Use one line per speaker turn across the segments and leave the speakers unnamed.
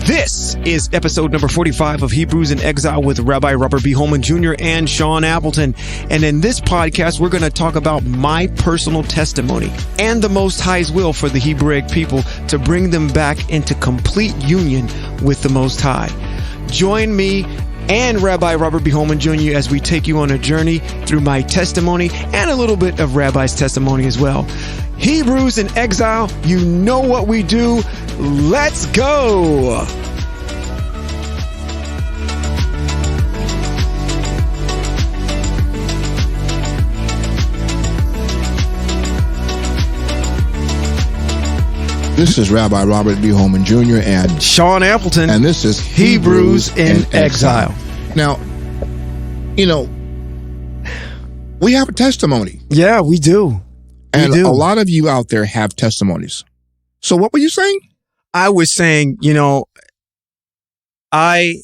This is episode number 45 of Hebrews in Exile with Rabbi Robert B. Holman Jr. and Shawn Appleton. And in this podcast, we're going to talk about my personal testimony and the Most High's will for the Hebraic people to bring them back into complete union with the Most High. Join me and Rabbi Robert B. Holman Jr. as we take you on a journey through my testimony and a little bit of Rabbi's testimony as well. Hebrews in Exile, you know what we do. Let's go.
This is Rabbi Robert B. Holman Jr. and
Shawn Appleton.
And this is
Hebrews in Exile.
Now, we have a testimony.
Yeah, we do.
And a lot of you out there have testimonies. So what were you saying?
I was saying, I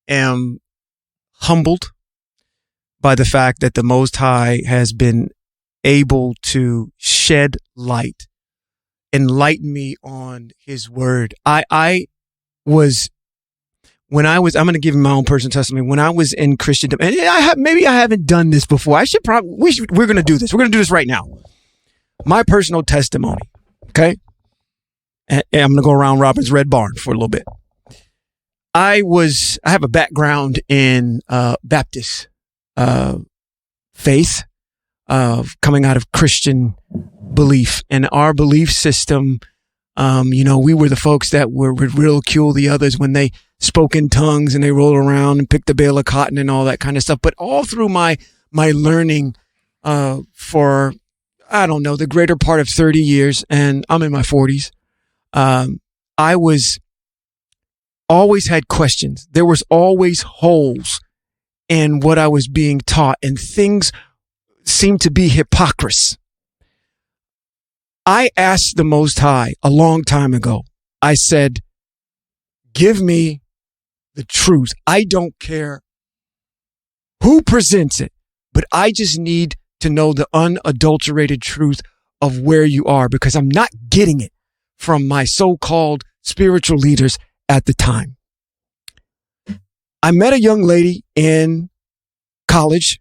am humbled by the fact that the Most High has been able to shed light, enlighten me on His Word. I'm going to give you my own personal testimony. When I was in Christendom, and maybe I haven't done this before. We're going to do this. We're going to do this right now. My personal testimony. Okay. And I'm going to go around Robert's Red Barn for a little bit. I have a background in Baptist faith, coming out of Christian belief. And our belief system, we were the folks that would ridicule the others when they spoke in tongues and they rolled around and picked a bale of cotton and all that kind of stuff. But all through my learning for, I don't know, the greater part of 30 years, and I'm in my 40s, I always had questions. There was always holes in what I was being taught, and things seemed to be hypocrisy. I asked the Most High a long time ago. I said, give me the truth. I don't care who presents it, but I just need to know the unadulterated truth of where you are, because I'm not getting it from my so-called spiritual leaders at the time. I met a young lady in college,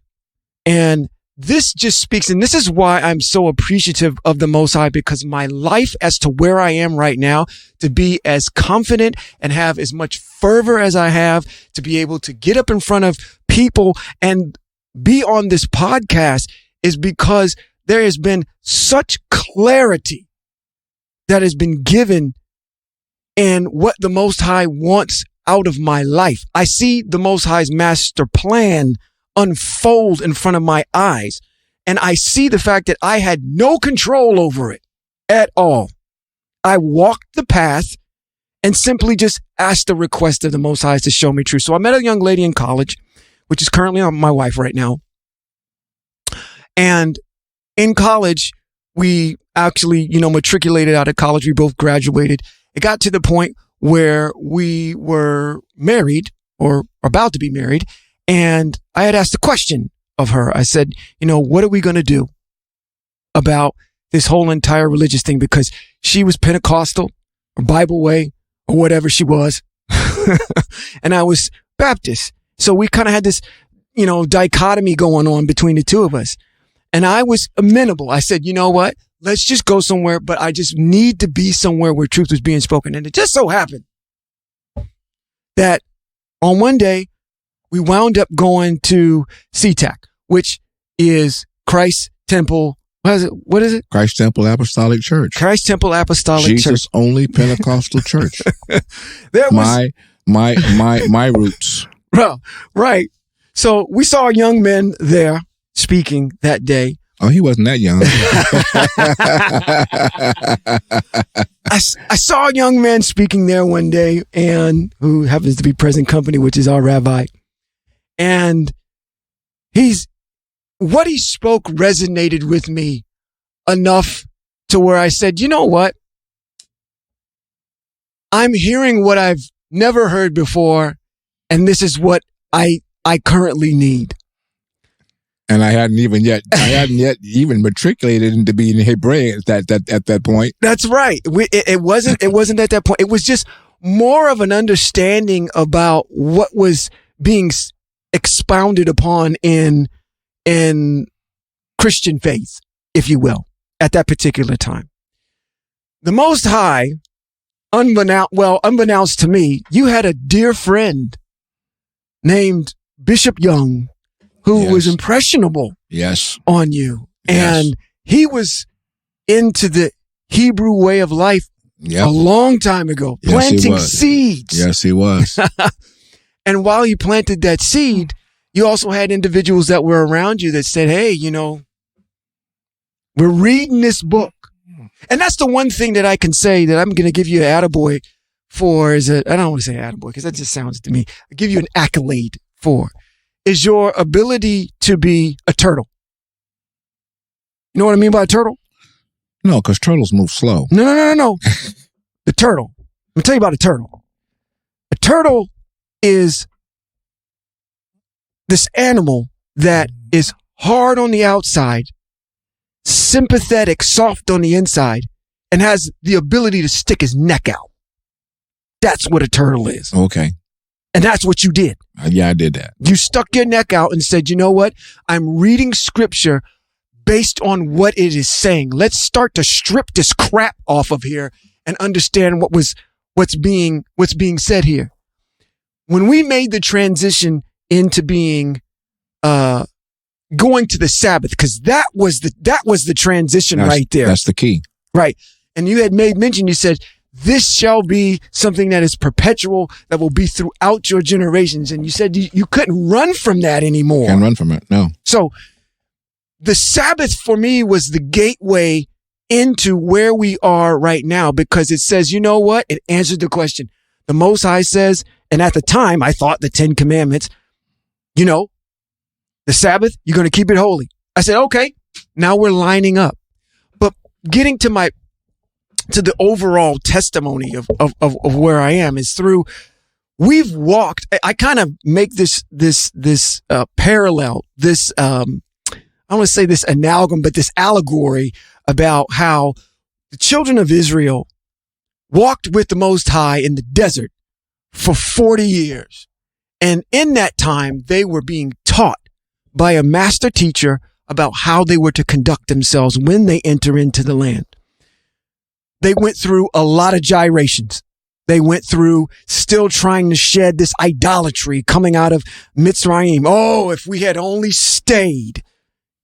and this just speaks, and this is why I'm so appreciative of the Most High, because my life as to where I am right now, to be as confident and have as much fervor as I have, to be able to get up in front of people and be on this podcast, is because there has been such clarity that has been given in what the Most High wants out of my life. I see the Most High's master plan unfold in front of my eyes, and I see the fact that I had no control over it at all. I walked the path and simply just asked the request of the Most High to show me truth. So I met a young lady in college, which is currently my wife right now. And in college, we actually, matriculated out of college. We both graduated. It got to the point where we were married or about to be married. And I had asked a question of her. I said, what are we going to do about this whole entire religious thing? Because she was Pentecostal or Bible Way or whatever she was. And I was Baptist. So we kind of had this, dichotomy going on between the two of us. And I was amenable. I said, you know what? Let's just go somewhere, but I just need to be somewhere where truth was being spoken. And it just so happened that on one day, we wound up going to CTAC, which is Christ Temple. What is it?
Christ Temple Apostolic Church.
Christ Temple Apostolic Church.
Jesus only Pentecostal church.
There was
my roots.
Well, right. So we saw young men there speaking that day.
Oh, he wasn't that young.
I saw a young man speaking there one day, and who happens to be present company, which is our rabbi. And what he spoke resonated with me enough to where I said, you know what? I'm hearing what I've never heard before, and this is what I currently need.
And I hadn't yet even matriculated into being Hebraic at that point.
That's right. It wasn't at that point. It was just more of an understanding about what was being expounded upon in Christian faith, if you will, at that particular time. The Most High, unbeknownst to me, you had a dear friend named Bishop Young who was impressionable on you. And he was into the Hebrew way of life a long time ago, planting seeds.
Yes, he was.
And while he planted that seed, you also had individuals that were around you that said, hey, we're reading this book. And that's the one thing that I can say that I'm going to give you an attaboy for I don't want to say attaboy because that just sounds to me. I'll give you an accolade for is your ability to be a turtle. You know what I mean by a turtle?
No, because turtles move slow.
No. The turtle. Let me tell you about a turtle. A turtle is this animal that is hard on the outside, sympathetic, soft on the inside, and has the ability to stick his neck out. That's what a turtle is.
Okay.
And that's what you did.
Yeah, I did that.
You stuck your neck out and said, you know what? I'm reading scripture based on what it is saying. Let's start to strip this crap off of here and understand what's being said here. When we made the transition into being going to the Sabbath, because that was the transition right there.
That's the key.
Right. And you had made mention, you said, this shall be something that is perpetual, that will be throughout your generations. And you said you couldn't run from that anymore.
Can't run from it, no.
So the Sabbath for me was the gateway into where we are right now, because it says, you know what? It answered the question. The Most High says, and at the time I thought the 10 Commandments, the Sabbath, you're going to keep it holy. I said, okay, now we're lining up. But getting to the overall testimony of where I am is through, we've walked, I kind of make this parallel, this, I want to say this amalgam, but this allegory about how the children of Israel walked with the Most High in the desert for 40 years. And in that time, they were being taught by a master teacher about how they were to conduct themselves when they enter into the land. They went through a lot of gyrations. They went through still trying to shed this idolatry coming out of Mitzrayim. Oh, if we had only stayed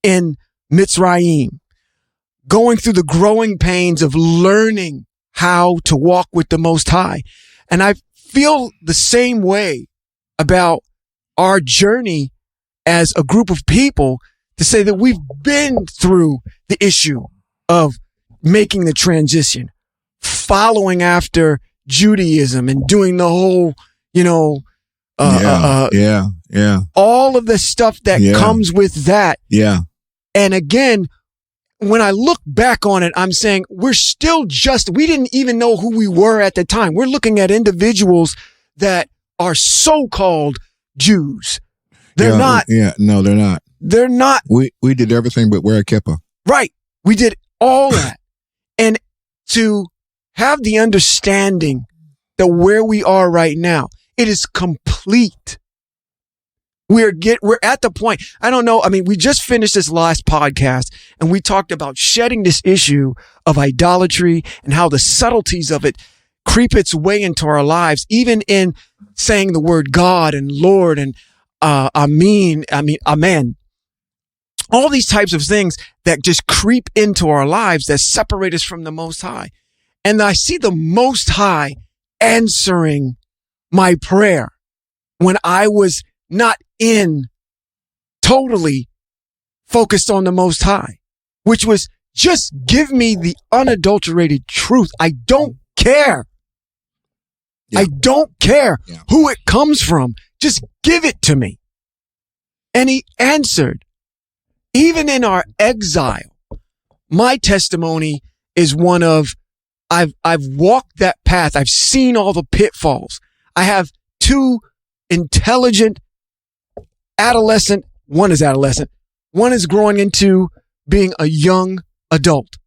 in Mitzrayim. Going through the growing pains of learning how to walk with the Most High. And I feel the same way about our journey as a group of people to say that we've been through the issue of making the transition, following after Judaism and doing the whole, all of the stuff that comes with that.
Yeah.
And again, when I look back on it, I'm saying we didn't even know who we were at the time. We're looking at individuals that are so-called Jews. They're not.
Yeah, no, they're not.
They're not.
We did everything but wear a kippah.
Right. We did all that. And to have the understanding that where we are right now, it is complete. We're at the point. I don't know. I mean, we just finished this last podcast and we talked about shedding this issue of idolatry and how the subtleties of it creep its way into our lives, even in saying the word God and Lord and Amen. All these types of things that just creep into our lives that separate us from the Most High. And I see the Most High answering my prayer when I was not totally focused on the Most High, which was just give me the unadulterated truth. I don't care. Yeah. I don't care who it comes from. Just give it to me. And he answered. Even in our exile, my testimony is one of I've walked that path. I've seen all the pitfalls. I have two intelligent adolescent. One is adolescent. One is growing into being a young adult.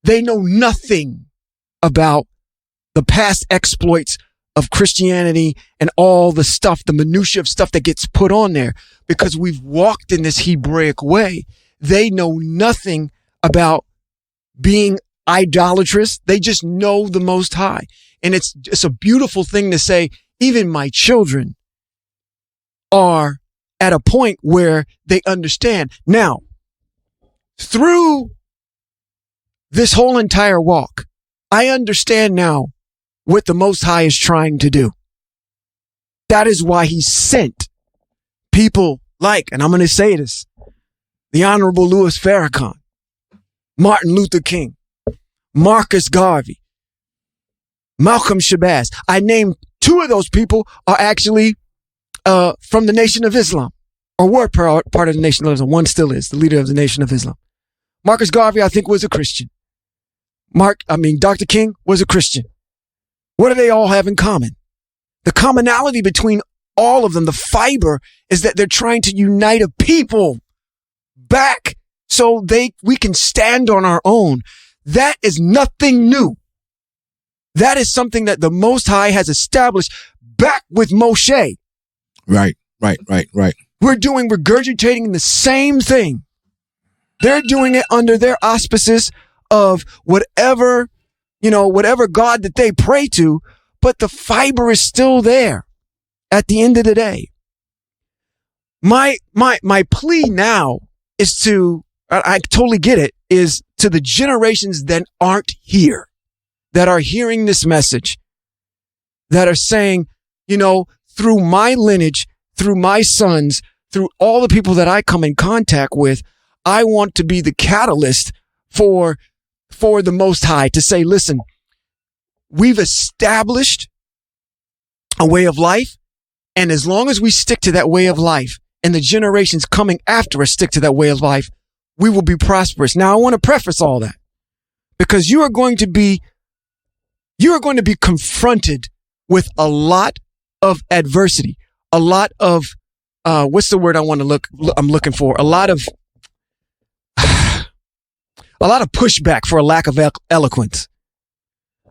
They know nothing about the past exploits of Christianity and all the stuff, the minutia of stuff that gets put on there, because we've walked in this Hebraic way. They know nothing about being idolatrous. They just know the Most High. And it's a beautiful thing to say, even my children are at a point where they understand. Now, through this whole entire walk, I understand now what the Most High is trying to do. That is why he sent people like, and I'm going to say this, the Honorable Louis Farrakhan, Martin Luther King, Marcus Garvey, Malcolm Shabazz. I named two of those people are actually from the Nation of Islam, or were part of the Nation of Islam. One still is the leader of the Nation of Islam. Marcus Garvey, I think, was a Christian. Dr. King was a Christian. What do they all have in common? The commonality between all of them, the fiber, is that they're trying to unite a people back so we can stand on our own. That is nothing new. That is something that the Most High has established back with Moshe.
Right.
We're regurgitating the same thing. They're doing it under their auspices of whatever God that they pray to, but the fiber is still there at the end of the day. My plea now is to, I totally get it, is to the generations that aren't here, that are hearing this message, that are saying, through my lineage, through my sons, through all the people that I come in contact with, I want to be the catalyst for the Most High to say, listen, we've established a way of life. And as long as we stick to that way of life and the generations coming after us stick to that way of life, we will be prosperous. Now, I want to preface all that because you are going to be confronted with a lot of adversity, a lot of, what's the word I'm looking for? A lot of pushback, for a lack of eloquence.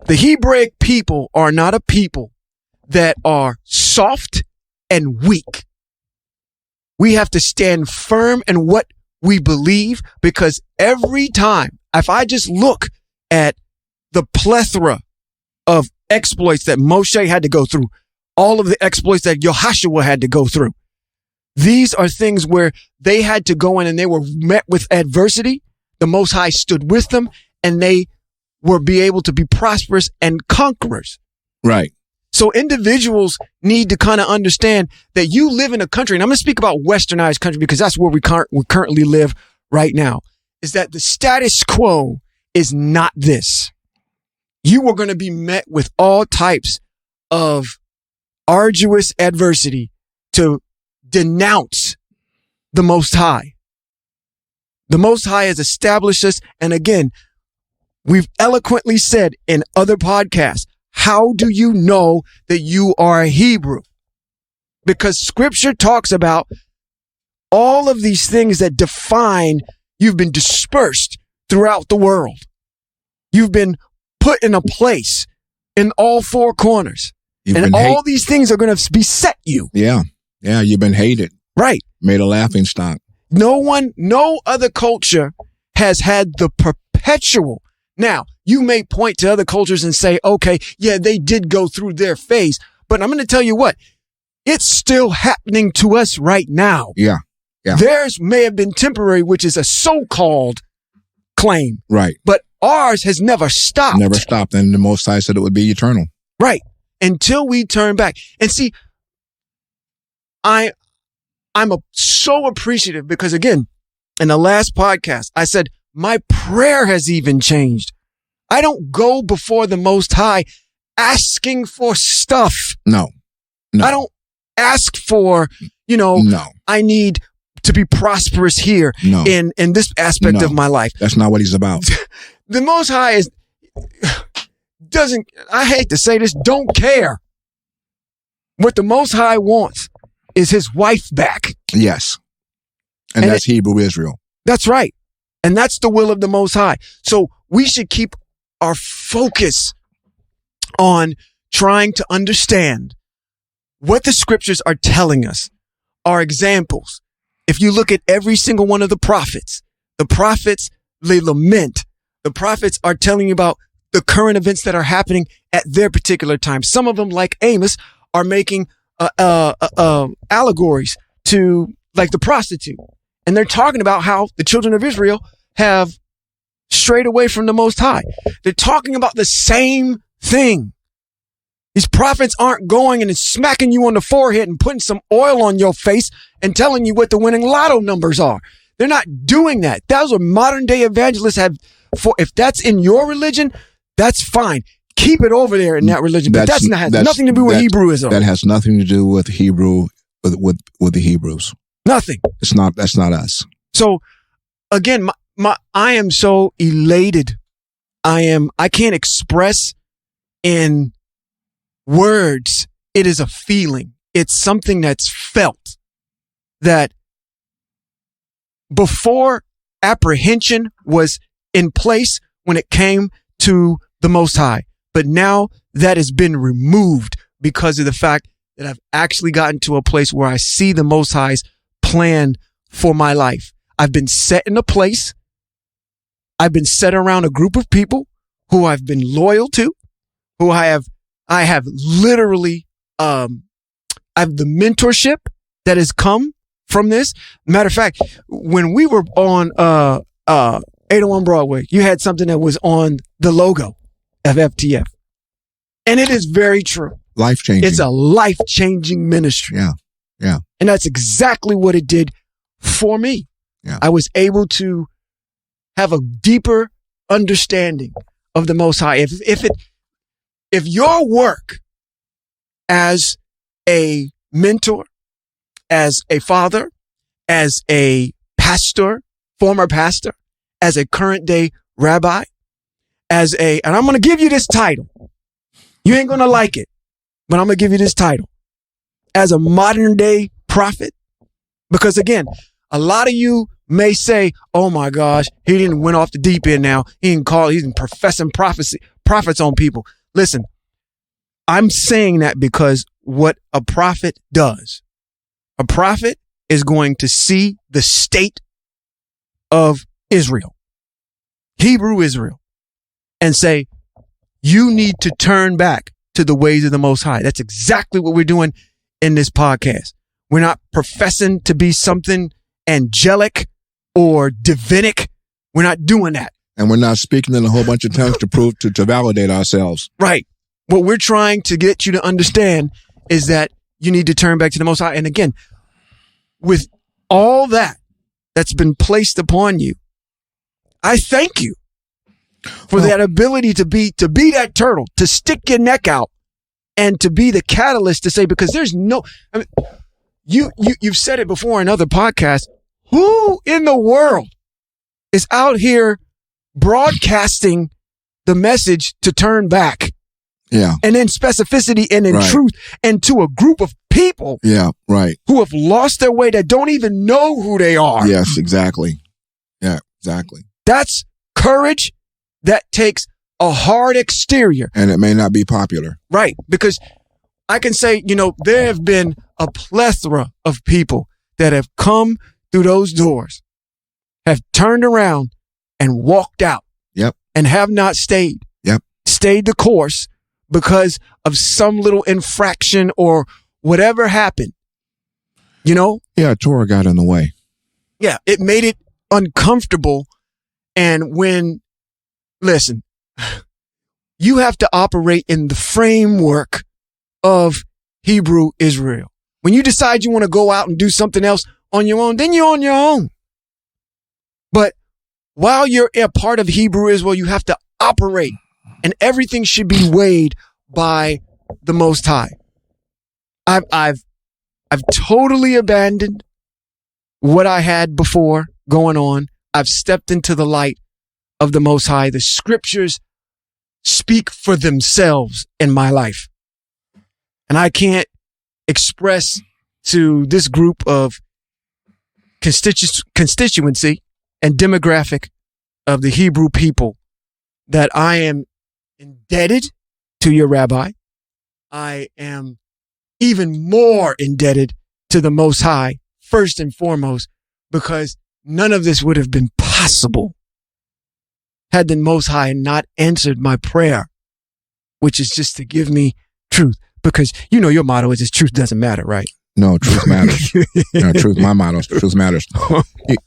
The Hebraic people are not a people that are soft and weak. We have to stand firm in what we believe, because every time, if I just look at the plethora of exploits that Moshe had to go through, all of the exploits that Yehoshua had to go through, these are things where they had to go in and they were met with adversity. The Most High stood with them and they were able to be prosperous and conquerors.
Right.
So individuals need to kind of understand that you live in a country, and I'm going to speak about westernized country because that's where we currently live right now, is that the status quo is not this. You are going to be met with all types of arduous adversity to denounce the Most High. The Most High has established us. And again, we've eloquently said in other podcasts, how do you know that you are a Hebrew? Because scripture talks about all of these things that define you've been dispersed throughout the world. You've been put in a place in all four corners. And all these things are going to beset you.
Yeah. Yeah. You've been hated.
Right.
Made a laughing stock.
No other culture has had the perpetual. Now, you may point to other cultures and say, okay, yeah, they did go through their phase, but I'm going to tell you what, it's still happening to us right now.
Yeah. Yeah.
Theirs may have been temporary, which is a so-called claim.
Right.
But ours has never stopped.
Never stopped. And the Most High said it would be eternal.
Right. Until we turn back. And see, I'm so appreciative because, again, in the last podcast, I said, my prayer has even changed. I don't go before the Most High asking for stuff.
No.
I don't ask for, I need to be prosperous here in this aspect of my life.
That's not what he's about.
The Most High I hate to say this, don't care. What the Most High wants is his wife back.
Yes. And that's Hebrew Israel.
That's right. And that's the will of the Most High. So we should keep our focus on trying to understand what the scriptures are telling us are examples. If you look at every single one of the prophets, they lament. The prophets are telling you about the current events that are happening at their particular time. Some of them, like Amos, are making allegories to like the prostitute. And they're talking about how the children of Israel have strayed away from the Most High. They're talking about the same thing. These prophets aren't going and smacking you on the forehead and putting some oil on your face and telling you what the winning lotto numbers are. They're not doing that. That's what modern day evangelists have. If that's in your religion, that's fine. Keep it over there in that religion. But that has nothing to do with Hebrewism.
That has nothing to do with Hebrew, with the Hebrews.
Nothing.
That's not us.
So again, I am so elated. I can't express in words. It is a feeling. It's something that's felt, that before apprehension was in place when it came to the Most High. But now that has been removed because of the fact that I've actually gotten to a place where I see the Most High's plan for my life. I've been set in a place. I've been set around a group of people who I've been loyal to, who I have literally, I have the mentorship that has come from this. Matter of fact, when we were on 801 Broadway, you had something that was on the logo of FTF. And it is very true.
Life-changing.
It's a life-changing ministry.
Yeah. Yeah.
And that's exactly what it did for me.
Yeah.
I was able to have a deeper understanding of the Most High. If your work as a mentor, as a father, as a pastor, former pastor, as a current day rabbi, and I'm going to give you this title. You ain't going to like it, but I'm going to give you this title. As a modern day prophet, because again, a lot of you may say, oh my gosh, he didn't went off the deep end now. He's professing prophets on people. Listen, I'm saying that because what a prophet does, a prophet is going to see the state of Israel, Hebrew Israel, and say, you need to turn back to the ways of the Most High. That's exactly what we're doing in this podcast. We're not professing to be something angelic or divinic. We're not doing that.
And we're not speaking in a whole bunch of tongues to prove, to validate ourselves.
Right. What we're trying to get you to understand is that you need to turn back to the Most High. And again, with all that's been placed upon you, I thank you for that ability to be that turtle, to stick your neck out and to be the catalyst to say, because there's no, I mean, you've said it before in other podcasts. Who in the world is out here broadcasting the message to turn back?
Yeah.
And in specificity and in truth, and to a group of people.
Yeah, right.
Who have lost their way, that don't even know who they are.
Yes, exactly. Yeah, exactly.
That's courage. That takes a hard exterior.
And it may not be popular.
Right. Because I can say, there have been a plethora of people that have come through those doors, have turned around and walked out.
Yep.
And have not stayed.
Yep.
Stayed the course because of some little infraction or whatever happened.
Yeah, Torah got in the way.
Yeah, it made it uncomfortable. And listen, you have to operate in the framework of Hebrew Israel. When you decide you want to go out and do something else on your own, then you're on your own. But while you're a part of Hebrew Israel, you have to operate, and everything should be weighed by the Most High. I've totally abandoned what I had before going on. I've stepped into the light of the Most High. The scriptures speak for themselves in my life. And I can't express to this group of constituency and demographic of the Hebrew people that I am indebted to your rabbi. I am even more indebted to the Most High, first and foremost, because none of this would have been possible had the Most High not answered my prayer, which is just to give me truth. Because you know your motto is truth doesn't matter, right?
No, truth matters. No, truth. My motto is truth matters.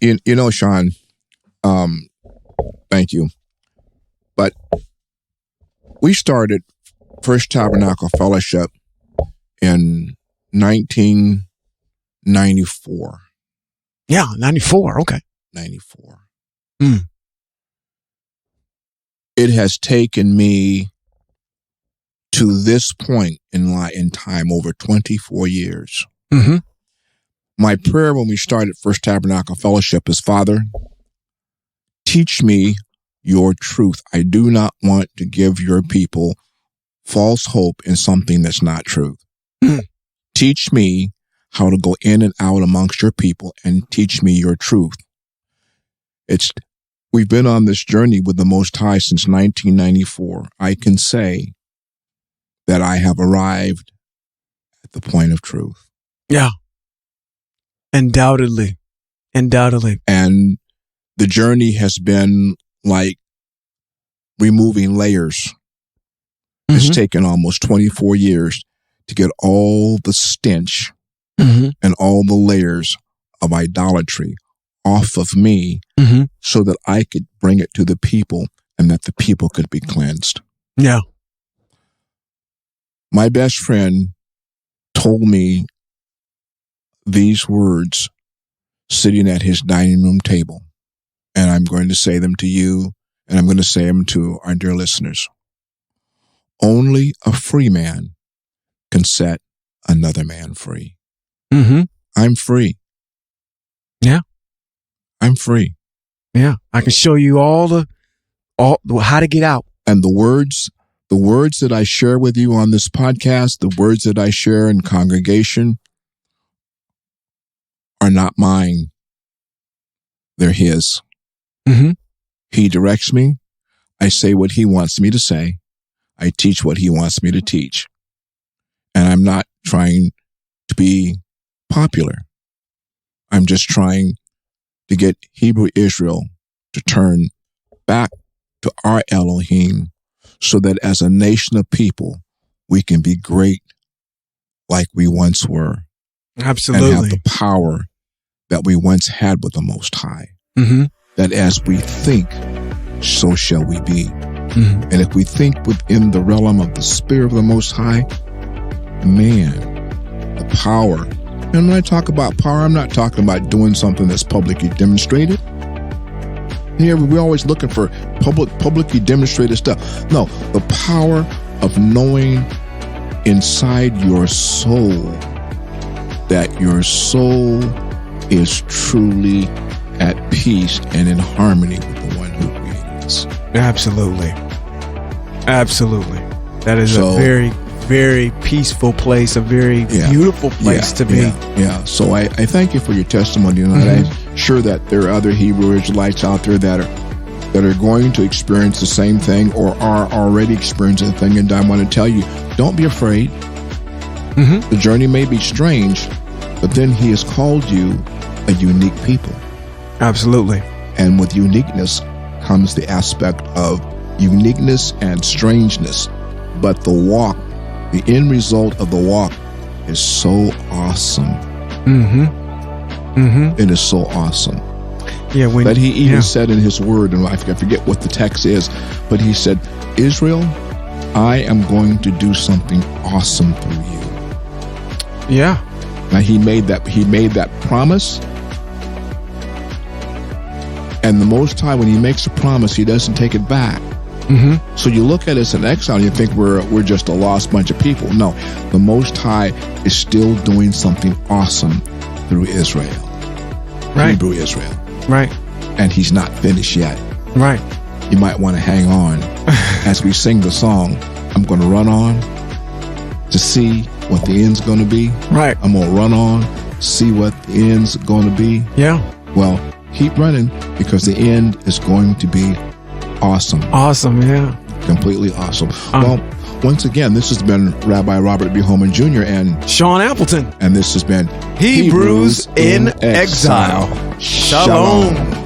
You know, Shawn. Thank you. But we started First Tabernacle Fellowship in 1994.
Yeah, 94. Okay.
94. It has taken me to this point in time over 24 years.
Mm-hmm.
My prayer when we started First Tabernacle Fellowship is, Father, teach me your truth. I do not want to give your people false hope in something that's not truth. Teach me how to go in and out amongst your people and teach me your truth. We've been on this journey with the Most High since 1994. I can say that I have arrived at the point of truth.
Yeah. Undoubtedly. And
the journey has been like removing layers. Mm-hmm. It's taken almost 24 years to get all the stench and all the layers of idolatry off of me so that I could bring it to the people and that the people could be cleansed.
Yeah.
My best friend told me these words sitting at his dining room table, and I'm going to say them to you, and I'm going to say them to our dear listeners. Only a free man can set another man free.
Mm-hmm.
I'm free.
Yeah.
I'm free.
Yeah. I can show you all how to get out.
And the words that I share with you on this podcast, the words that I share in congregation are not mine. They're his.
Mm-hmm.
He directs me. I say what he wants me to say. I teach what he wants me to teach. And I'm not trying to be popular. I'm just trying to get Hebrew Israel to turn back to our Elohim so that as a nation of people, we can be great like we once were.
Absolutely.
And have the power that we once had with the Most High.
Mm-hmm.
That as we think, so shall we be.
Mm-hmm.
And if we think within the realm of the Spirit of the Most High, man, the power. And when I talk about power, I'm not talking about doing something that's publicly demonstrated. Here, we're always looking for publicly demonstrated stuff. No, the power of knowing inside your soul that your soul is truly at peace and in harmony with the one who created us.
Absolutely. That is a very, very peaceful place, a very beautiful place to be.
Yeah. So I thank you for your testimony. And I'm sure that there are other Hebrew Israelites out there that are going to experience the same thing or are already experiencing the thing. And I want to tell you, don't be afraid. The journey may be strange, but then he has called you a unique people.
Absolutely.
And with uniqueness comes the aspect of uniqueness and strangeness. But the walk, the end result of the walk is so awesome. It is so awesome.
Yeah.
But he even said in his word, and I forget what the text is, but he said, Israel, I am going to do something awesome through you.
Yeah.
Now he made that promise. And the Most High, when he makes a promise, he doesn't take it back. So you look at us in exile and you think we're just a lost bunch of people. No, the Most High is still doing something awesome through Israel.
Right.
Hebrew Israel.
Right.
And he's not finished yet.
Right.
You might want to hang on. As we sing the song, I'm going to run on to see what the end's going to be.
Right.
I'm going to run on, see what the end's going to be.
Yeah.
Well, keep running because the end is going to be awesome.
Awesome, yeah.
completely awesome. Well, once again, this has been Rabbi Robert B. Holman Jr. and
Shawn Appleton.
And this has been
Hebrews in Exile. Shalom.